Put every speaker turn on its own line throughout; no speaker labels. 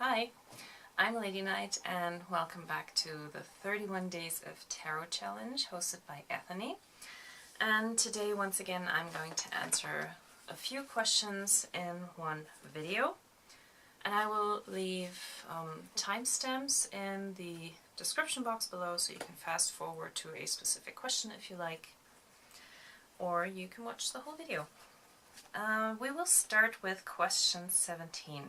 Hi, I'm Lady Knight and welcome back to the 31 Days of Tarot Challenge hosted by Ethony. And today, once again, I'm going to answer a few questions in one video. And I will leave timestamps in the description box below so you can fast forward to a specific question if you like, or you can watch the whole video. We will start with question 17.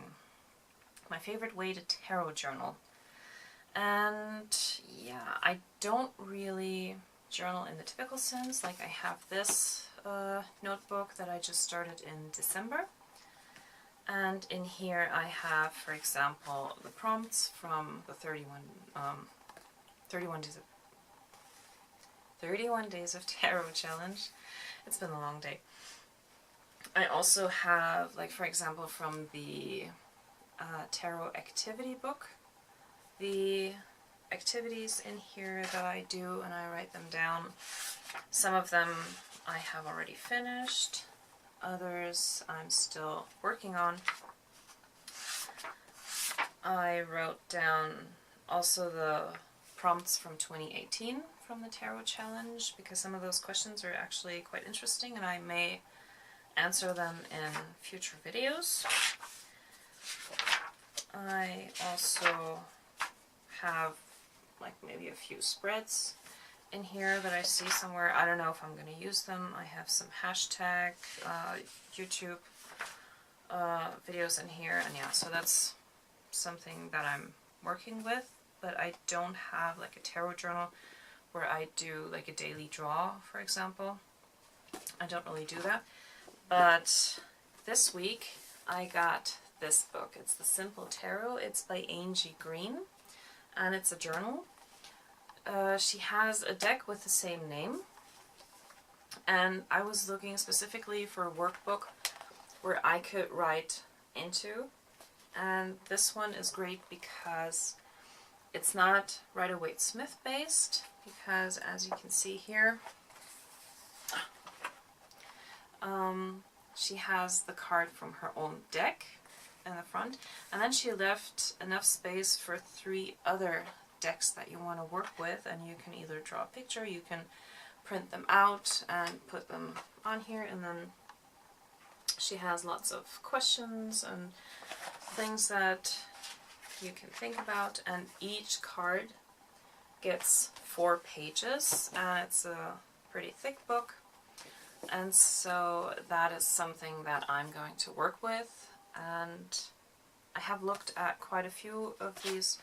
My favorite way to tarot journal. And yeah, I don't really journal in the typical sense. Like I have this notebook that I just started in December. And in here I have, for example, the prompts from the 31 Days of Tarot Challenge. It's been a long day. I also have, like, for example, from the tarot activity book, the activities in here that I do, and I write them down. Some of them I have already finished, others I'm still working on. I wrote down also the prompts from 2018 from the Tarot Challenge, because some of those questions are actually quite interesting and I may answer them in future videos. I also have like maybe a few spreads in here that I see somewhere. I don't know if I'm going to use them. I have some hashtag YouTube videos in here, and yeah, so that's something that I'm working with, but I don't have like a tarot journal where I do like a daily draw, for example. I don't really do that, but this week I got this book. It's The Simple Tarot. It's by Angie Green, and it's a journal. She has a deck with the same name, and I was looking specifically for a workbook where I could write into, and this one is great because it's not Rider-Waite-Smith based, because as you can see here, she has the card from her own deck in the front, and then she left enough space for 3 other decks that you want to work with, and you can either draw a picture, you can print them out and put them on here, and then she has lots of questions and things that you can think about, and each card gets 4 pages, and it's a pretty thick book, and so that is something that I'm going to work with. And I have looked at quite a few of these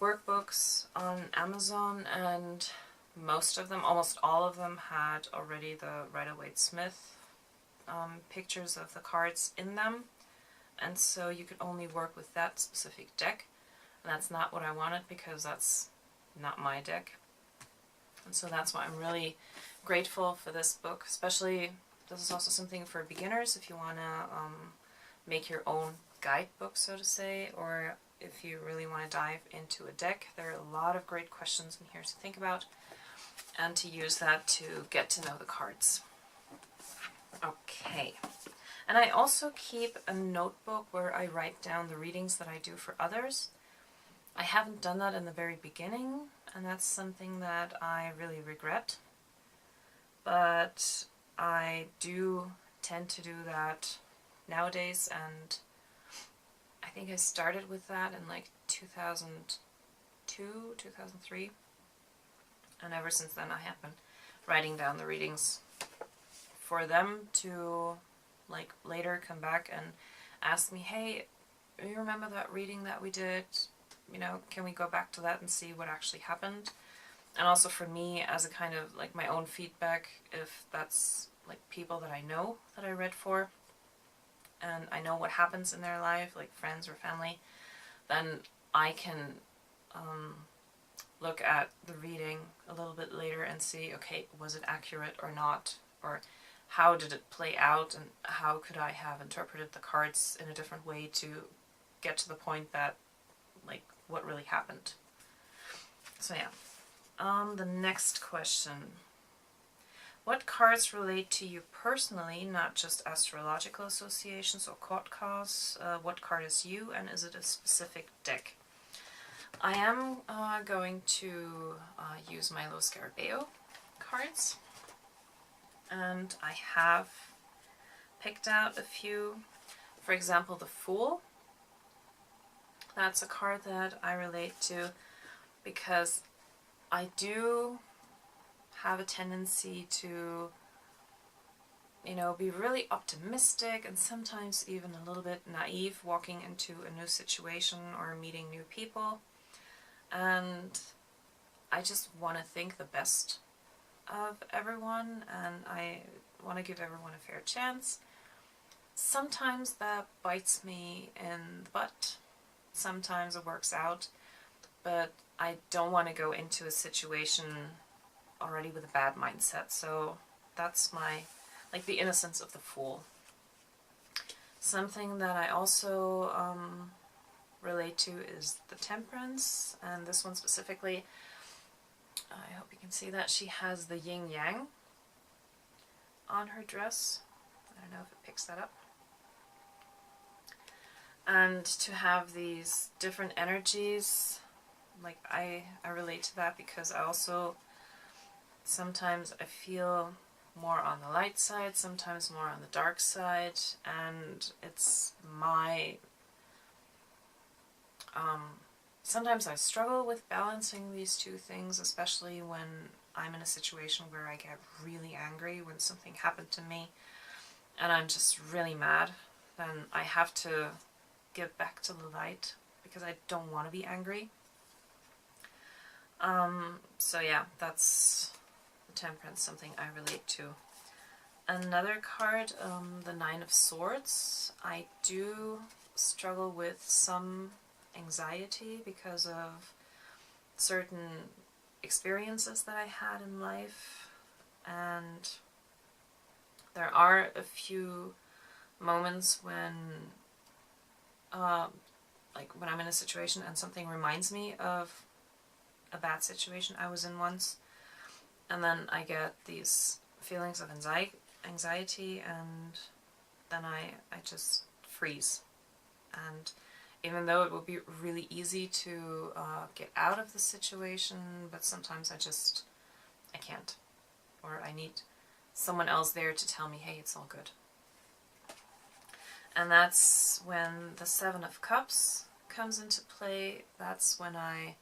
workbooks on Amazon, and most of them, almost all of them, had already the Rider-Waite-Smith pictures of the cards in them, and so you could only work with that specific deck, and that's not what I wanted because that's not my deck. And so that's why I'm really grateful for this book. Especially, this is also something for beginners if you want to make your own guidebook, so to say, or if you really want to dive into a deck. There are a lot of great questions in here to think about and to use that to get to know the cards. Okay, and I also keep a notebook where I write down the readings that I do for others. I haven't done that in the very beginning, and that's something that I really regret, but I do tend to do that nowadays, and I think I started with that in like 2002, 2003, and ever since then I have been writing down the readings for them to like later come back and ask me, hey, you remember that reading that we did? You know, can we go back to that and see what actually happened? And also for me as a kind of like my own feedback, if that's like people that I know that I read for, and I know what happens in their life, like friends or family, then I can look at the reading a little bit later and see, okay, was it accurate or not? Or how did it play out, and how could I have interpreted the cards in a different way to get to the point that, like, what really happened? So yeah. The next question. What cards relate to you personally, not just astrological associations or court cards? What card is you, and is it a specific deck? I am going to use my Lo Scarabeo cards, and I have picked out a few. For example, the Fool. That's a card that I relate to because I do have a tendency to, you know, be really optimistic and sometimes even a little bit naive walking into a new situation or meeting new people. And I just want to think the best of everyone, and I want to give everyone a fair chance. Sometimes that bites me in the butt. Sometimes it works out, but I don't want to go into a situation already with a bad mindset. So that's my, like, the innocence of the Fool. Something that I also relate to is the Temperance, and this one specifically, I hope you can see that she has the yin yang on her dress. I don't know if it picks that up. And to have these different energies, like I relate to that because I also sometimes I feel more on the light side, sometimes more on the dark side, and it's my sometimes I struggle with balancing these two things, especially when I'm in a situation where I get really angry when something happened to me and I'm just really mad. Then I have to get back to the light because I don't want to be angry. So yeah, that's the Temperance, something I relate to. Another card, the Nine of Swords. I do struggle with some anxiety because of certain experiences that I had in life, and there are a few moments when like when I'm in a situation and something reminds me of a bad situation I was in once, and then I get these feelings of anxiety, and then I just freeze. And even though it would be really easy to get out of the situation, but sometimes I can't. Or I need someone else there to tell me, hey, it's all good. And that's when the Seven of Cups comes into play. That's when I,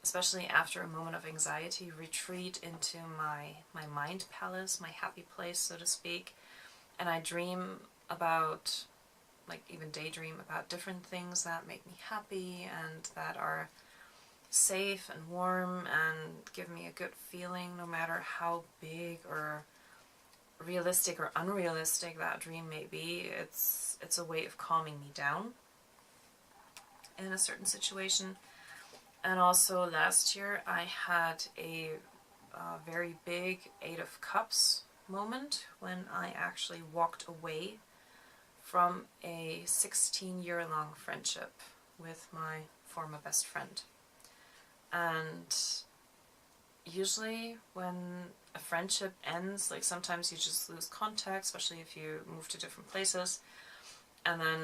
especially after a moment of anxiety, retreat into my mind palace, my happy place, so to speak. And I dream about, like even daydream about different things that make me happy and that are safe and warm and give me a good feeling, no matter how big or realistic or unrealistic that dream may be. It's a way of calming me down in a certain situation. And also last year I had a very big Eight of Cups moment when I actually walked away from a 16-year-long friendship with my former best friend. And usually when a friendship ends, like sometimes you just lose contact, especially if you move to different places, and then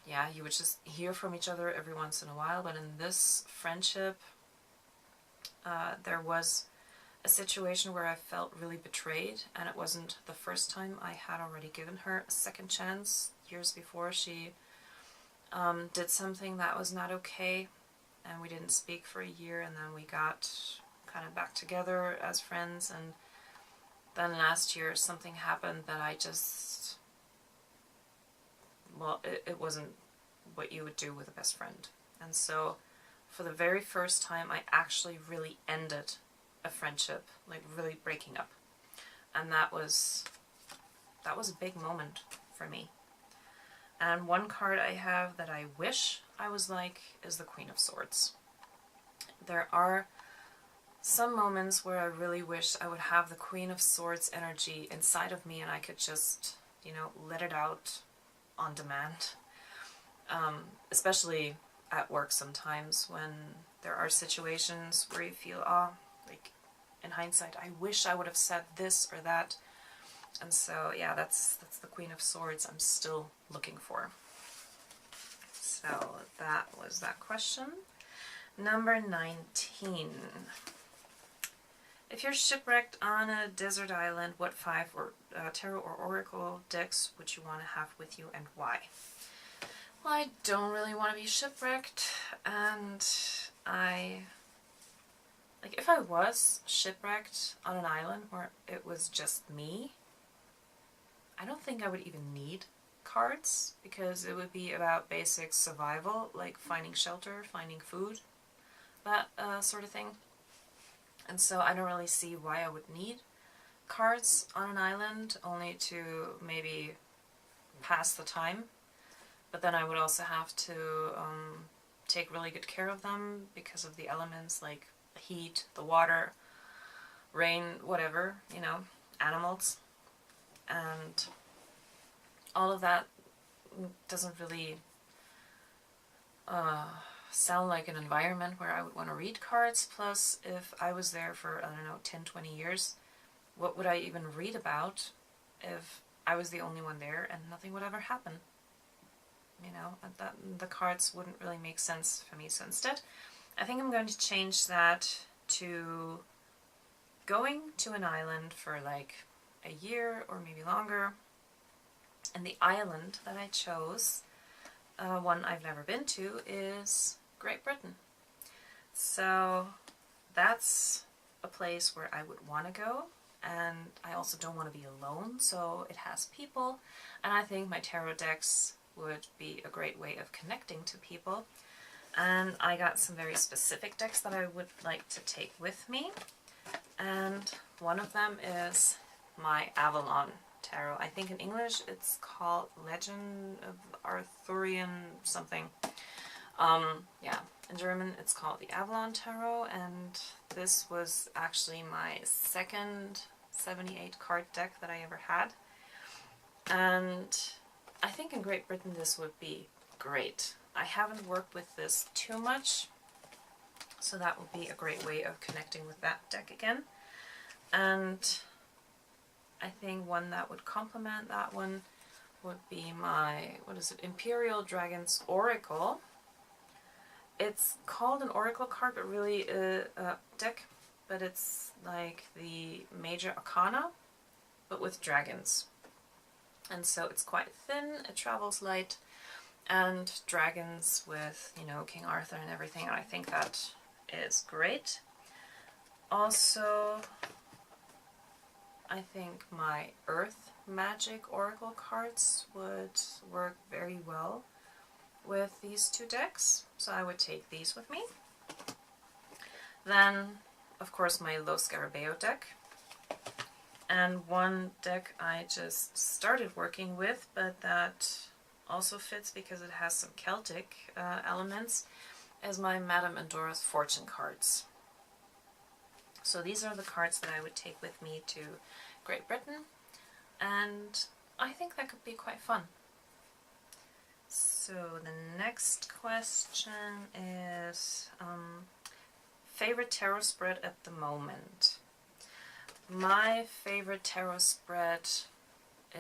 yeah, you would just hear from each other every once in a while. But in this friendship, there was a situation where I felt really betrayed, and it wasn't the first time. I had already given her a second chance years before. She did something that was not okay, and we didn't speak for a year, and then we got kind of back together as friends. And then last year something happened that I just, well, it wasn't what you would do with a best friend. And so for the very first time I actually really ended a friendship, like really breaking up. And that was a big moment for me. And one card I have that I wish I was like is the Queen of Swords. There are some moments where I really wish I would have the Queen of Swords energy inside of me and I could just, you know, let it out on demand. Especially at work sometimes when there are situations where you feel, like in hindsight, I wish I would have said this or that. And so, yeah, that's the Queen of Swords I'm still looking for. So that was that question. Number 19. If you're shipwrecked on a desert island, what 5 tarot or oracle decks would you want to have with you and why? Well, I don't really want to be shipwrecked, and if I was shipwrecked on an island where it was just me, I don't think I would even need cards, because it would be about basic survival, like finding shelter, finding food, that sort of thing. And so I don't really see why I would need cards on an island, only to maybe pass the time. But then I would also have to take really good care of them because of the elements like the heat, the water, rain, whatever, you know, animals. And all of that doesn't really sound like an environment where I would want to read cards. Plus, if I was there for, I don't know, 10, 20 years, what would I even read about if I was the only one there and nothing would ever happen? You know, the cards wouldn't really make sense for me. So instead, I think I'm going to change that to going to an island for like a year or maybe longer. And the island that I chose, one I've never been to, is Great Britain. So that's a place where I would want to go, and I also don't want to be alone, so it has people, and I think my tarot decks would be a great way of connecting to people. And I got some very specific decks that I would like to take with me, and one of them is my Avalon Tarot. I think in English it's called Legend of Arthurian something. Yeah, in German it's called the Avalon Tarot, and this was actually my second 78 card deck that I ever had. And I think in Great Britain this would be great. I haven't worked with this too much, so that would be a great way of connecting with that deck again. And I think one that would complement that one would be my, what is it, Imperial Dragon's Oracle. It's called an Oracle card, but really a deck, but it's like the Major Arcana, but with dragons. And so it's quite thin, it travels light, and dragons with, you know, King Arthur and everything, and I think that is great. Also, I think my Earth Magic Oracle cards would work very well with these two decks, so I would take these with me. Then, of course, my Lo Scarabeo deck. And one deck I just started working with, but that also fits because it has some Celtic elements, is my Madame Endora's Fortune cards. So these are the cards that I would take with me to Great Britain, and I think that could be quite fun. So the next question is favorite tarot spread at the moment. My favorite tarot spread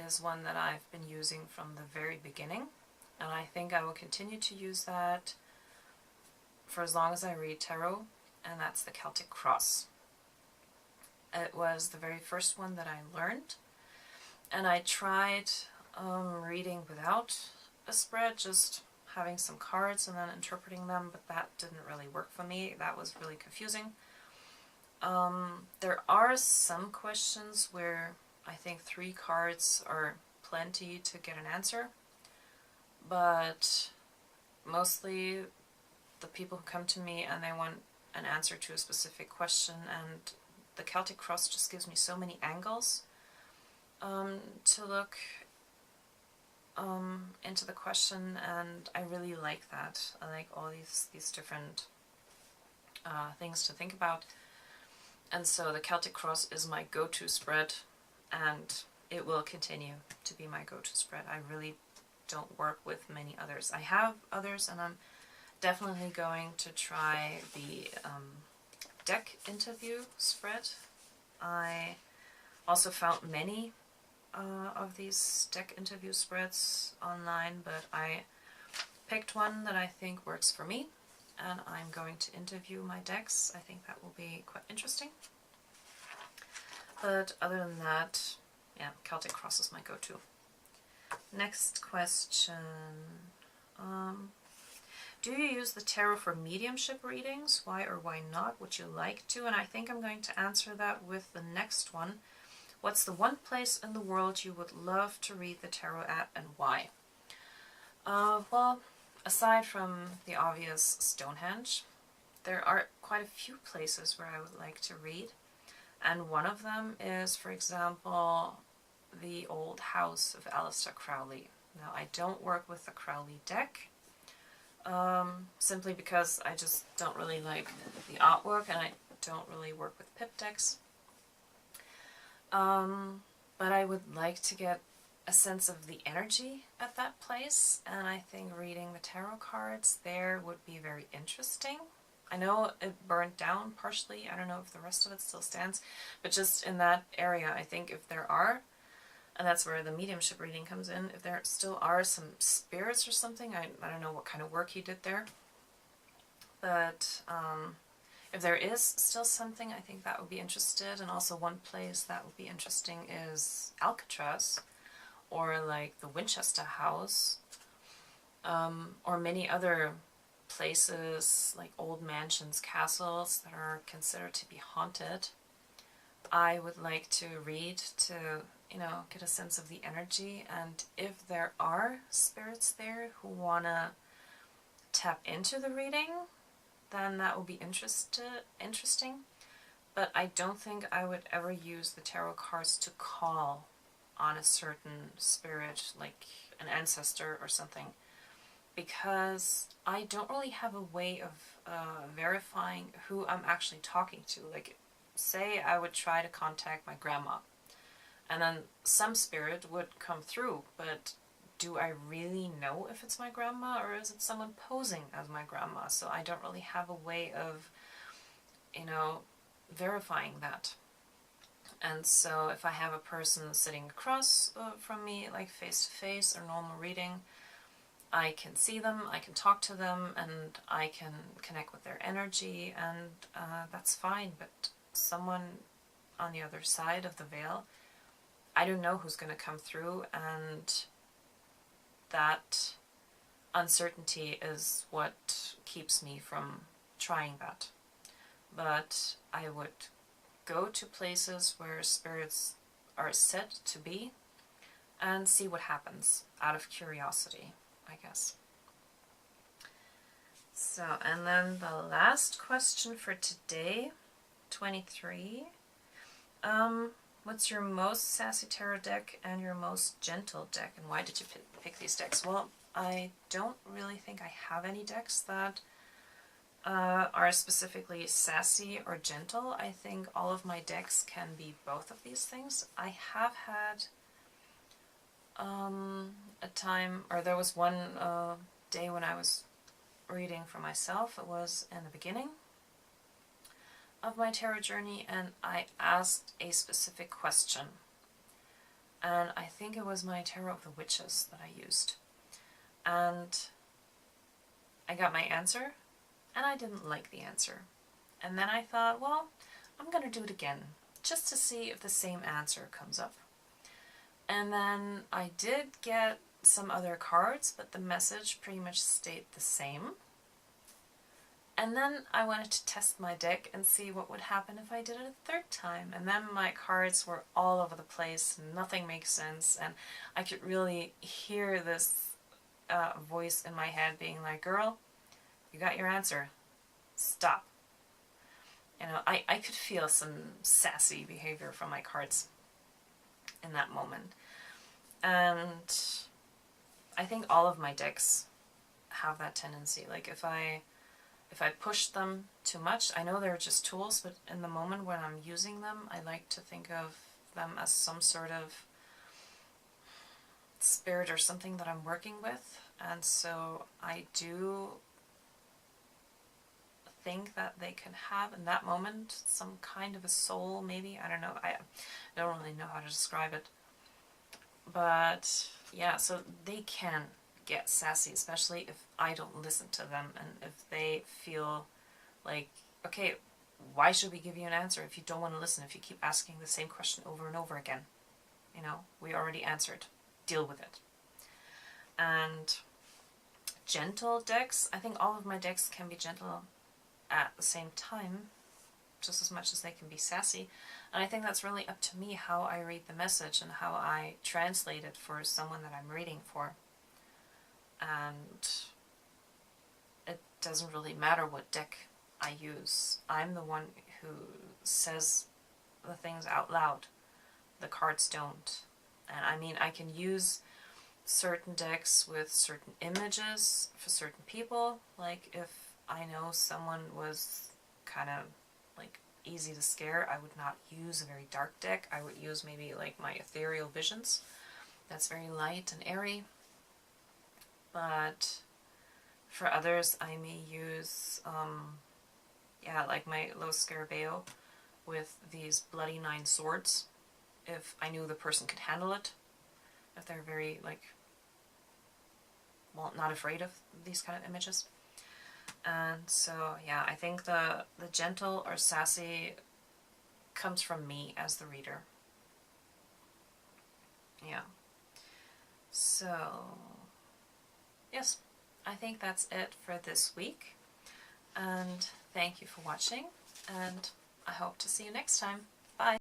is one that I've been using from the very beginning, and I think I will continue to use that for as long as I read tarot, and that's the Celtic Cross. It was the very first one that I learned, and I tried reading without a spread, just having some cards and then interpreting them, but that didn't really work for me. That was really confusing. There are some questions where I think 3 cards are plenty to get an answer, but mostly the people who come to me and they want an answer to a specific question, and the Celtic Cross just gives me so many angles to look into the question, and I really like that. I like all these different things to think about. And so the Celtic Cross is my go-to spread, and it will continue to be my go-to spread. I really don't work with many others. I have others, and I'm definitely going to try the deck interview spread I also found many of these deck interview spreads online, but I picked one that I think works for me, and I'm going to interview my decks. I think that will be quite interesting. But other than that, yeah, Celtic Cross is my go-to. Next question. Do you use the tarot for mediumship readings? Why or why not? Would you like to? And I think I'm going to answer that with the next one. What's the one place in the world you would love to read the tarot at, and why? Well, aside from the obvious Stonehenge, there are quite a few places where I would like to read. And one of them is, for example, the old house of Aleister Crowley. Now, I don't work with the Crowley deck, simply because I just don't really like the artwork, and I don't really work with pip decks. But I would like to get a sense of the energy at that place, and I think reading the tarot cards there would be very interesting. I know it burned down partially, I don't know if the rest of it still stands, but just in that area, I think if there are, and that's where the mediumship reading comes in, if there still are some spirits or something, I don't know what kind of work he did there, but if there is still something, I think that would be interested. And also one place that would be interesting is Alcatraz, or like the Winchester House, or many other places like old mansions, castles that are considered to be haunted. I would like to read to, you know, get a sense of the energy, and if there are spirits there who want to tap into the reading, then that would be interesting. But I don't think I would ever use the tarot cards to call on a certain spirit, like an ancestor or something, because I don't really have a way of verifying who I'm actually talking to. Like, say I would try to contact my grandma, and then some spirit would come through, but do I really know if it's my grandma, or is it someone posing as my grandma? So I don't really have a way of, you know, verifying that. And so if I have a person sitting across from me, like face to face or normal reading, I can see them, I can talk to them, and I can connect with their energy, and that's fine. But someone on the other side of the veil, I don't know who's going to come through, and that uncertainty is what keeps me from trying that. But I would go to places where spirits are said to be and see what happens out of curiosity, I guess. So, and then the last question for today, 23. What's your most sassy tarot deck and your most gentle deck, and why did you pick these decks? Well, I don't really think I have any decks that are specifically sassy or gentle. I think all of my decks can be both of these things. I have had a time, or there was one day when I was reading for myself. It was in the beginning of my tarot journey, and I asked a specific question, and I think it was my Tarot of the Witches that I used, and I got my answer, and I didn't like the answer. And then I thought, well, I'm going to do it again, just to see if the same answer comes up. And then I did get some other cards, but the message pretty much stayed the same. And then I wanted to test my deck and see what would happen if I did it a third time. And then my cards were all over the place, nothing makes sense, and I could really hear this voice in my head being like, girl, you got your answer. Stop. You know, I could feel some sassy behavior from my cards in that moment. And I think all of my decks have that tendency. Like, if I push them too much, I know they're just tools, but in the moment when I'm using them, I like to think of them as some sort of spirit or something that I'm working with. And so I do think that they can have in that moment some kind of a soul, maybe. I don't know. I don't really know how to describe it. But yeah, so they can get sassy, especially if I don't listen to them and if they feel like, okay, why should we give you an answer if you don't want to listen, if you keep asking the same question over and over again? You know, we already answered. Deal with it. And gentle decks, I think all of my decks can be gentle at the same time, just as much as they can be sassy. And I think that's really up to me how I read the message and how I translate it for someone that I'm reading for. And it doesn't really matter what deck I use. I'm the one who says the things out loud. The cards don't. And I mean, I can use certain decks with certain images for certain people. Like if I know someone was kind of like easy to scare, I would not use a very dark deck. I would use maybe like my Ethereal Visions. That's very light and airy. But for others, I may use, like my Los Scarabeo with these Bloody 9 Swords, if I knew the person could handle it. If they're very, like, well, not afraid of these kind of images. And so, yeah, I think the gentle or sassy comes from me as the reader. Yeah. So, yes, I think that's it for this week. And thank you for watching, and I hope to see you next time.